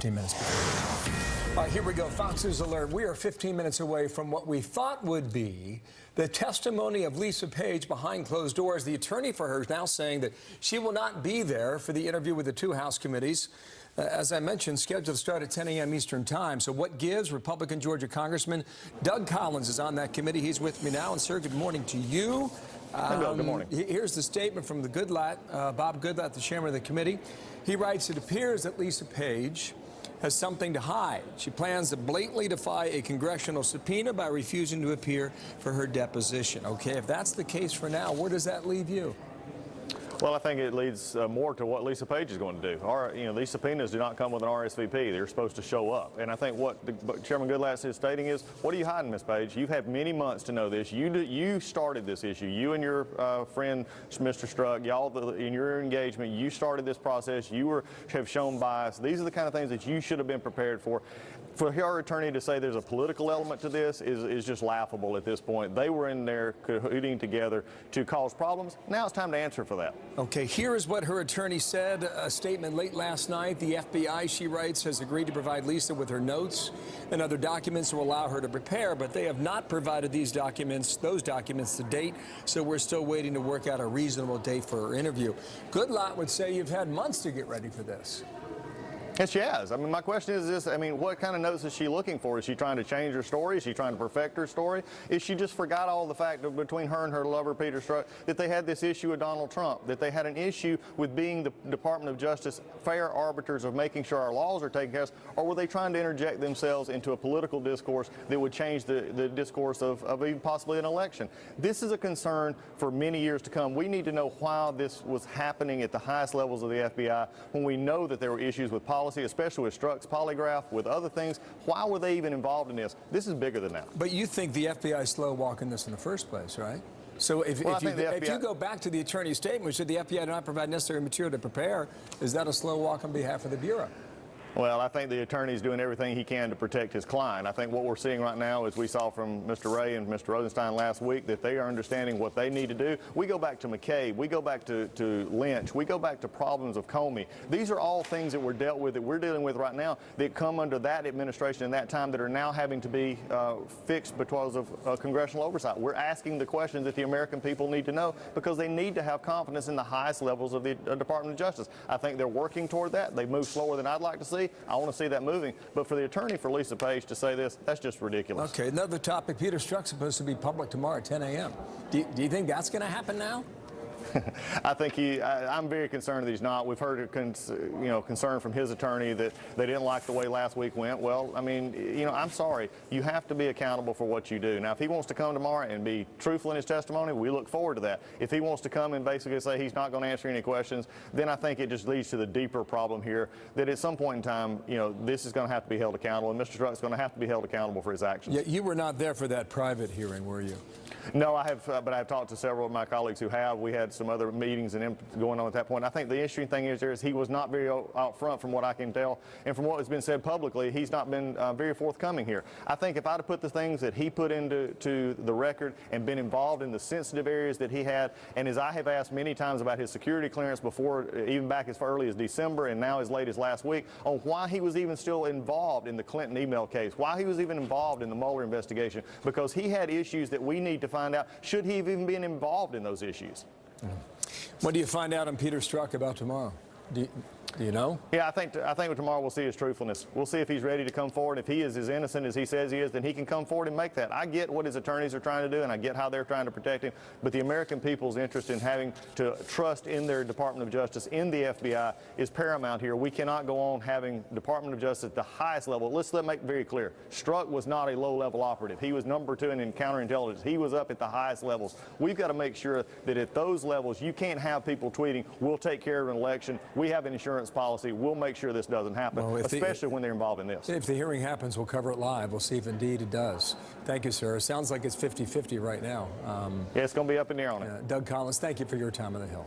15 minutes before. All right, here we go. Fox News alert. We are 15 minutes away from what we thought would be the testimony of Lisa Page behind closed doors. The attorney for her is now saying that she will not be there for the interview with the two House committees. As I mentioned, scheduled to start at 10 a.m. Eastern time. So what gives? Republican Georgia Congressman Doug Collins is on that committee. He's with me now. And, sir, good morning to you. Hello, good morning. Here's the statement from the Goodlatte, Bob Goodlatte, the chairman of the committee. He writes, it appears that Lisa Page has something to hide. She plans to blatantly defy a congressional subpoena by refusing to appear for her deposition. Okay, if that's the case for now, where does that leave you? Well, I think it leads more to what Lisa Page is going to do. These subpoenas do not come with an RSVP. They're supposed to show up. And I think what Chairman Goodlatte is stating is, what are you hiding, Ms. Page? You've had many months to know this. You started this issue. You and your friend, Mr. Strzok, y'all in your engagement, you started this process. You have shown bias. These are the kind of things that you should have been prepared for. For her attorney to say there's a political element to this is just laughable at this point. They were in there cahooting together to cause problems. Now it's time to answer for that. Okay, here is what her attorney said, a statement late last night. The FBI, she writes, has agreed to provide Lisa with her notes and other documents to allow her to prepare, but they have not provided those documents to date, so we're still waiting to work out a reasonable date for her interview. Goodlatte would say you've had months to get ready for this. Yes, she has. I mean, my question is this, what kind of notes is she looking for? Is she trying to change her story? Is she trying to perfect her story? Is she just forgot all the fact that between her and her lover, Peter Strzok, that they had this issue with Donald Trump, that they had an issue with being the Department of Justice fair arbiters of making sure our laws are taken care of, or were they trying to interject themselves into a political discourse that would change the discourse of even possibly an election? This is a concern for many years to come. We need to know why this was happening at the highest levels of the FBI when we know that there were issues with policy, especially with Strzok's polygraph, with other things. Why were they even involved in this? This is bigger than that. But you think the FBI is slow walking this in the first place, right? So if you go back to the attorney's statement, which said the FBI did not provide necessary material to prepare, is that a slow walk on behalf of the Bureau? Well, I think the attorney's doing everything he can to protect his client. I think what we're seeing right now, as we saw from Mr. Ray and Mr. Rosenstein last week, that they are understanding what they need to do. We go back to McCabe. We go back to Lynch. We go back to problems of Comey. These are all things that were dealt with, that we're dealing with right now, that come under that administration and that time, that are now having to be fixed because of congressional oversight. We're asking the questions that the American people need to know, because they need to have confidence in the highest levels of the Department of Justice. I think they're working toward that. They move slower than I'd like to see. I want to see that moving. But for the attorney for Lisa Page to say this, that's just ridiculous. Okay, another topic. Peter Strzok's supposed to be public tomorrow at 10 a.m. Do you think that's going to happen now? I think I'm very concerned that he's not. We've heard concern from his attorney that they didn't like the way last week went. Well, I'm sorry. You have to be accountable for what you do. Now, if he wants to come tomorrow and be truthful in his testimony, we look forward to that. If he wants to come and basically say he's not going to answer any questions, then I think it just leads to the deeper problem here, that at some point in time, this is going to have to be held accountable, and Mr. Strzok's going to have to be held accountable for his actions. Yeah, you were not there for that private hearing, were you? No, I have, but I've talked to several of my colleagues who have. We had some other meetings and going on at that point. I think the interesting thing is he was not very out front, from what I can tell, and from what has been said publicly, he's not been very forthcoming here. I think if I'd have put the things that he put into the record and been involved in the sensitive areas that he had, and as I have asked many times about his security clearance before, even back as early as December and now as late as last week, on why he was even still involved in the Clinton email case, why he was even involved in the Mueller investigation, because he had issues that we need to find out, should he have even been involved in those issues. What do you find out on Peter Strzok about tomorrow? Do you know? Yeah, I think tomorrow we'll see his truthfulness. We'll see if he's ready to come forward. If he is as innocent as he says he is, then he can come forward and make that. I get what his attorneys are trying to do, and I get how they're trying to protect him, but the American people's interest in having to trust in their Department of Justice, in the FBI, is paramount here. We cannot go on having Department of Justice at the highest level. Let's make it very clear. Strzok was not a low-level operative. He was number 2 in counterintelligence. He was up at the highest levels. We've got to make sure that at those levels, you can't have people tweeting, we'll take care of an election, we have an insurance policy, we'll make sure this doesn't happen, especially when they're involved in this. If the hearing happens, we'll cover it live. We'll see if indeed it does. Thank you, sir. It sounds like it's 50-50 right now. Yeah, it's going to be up in the air on it. Doug Collins, thank you for your time on the Hill.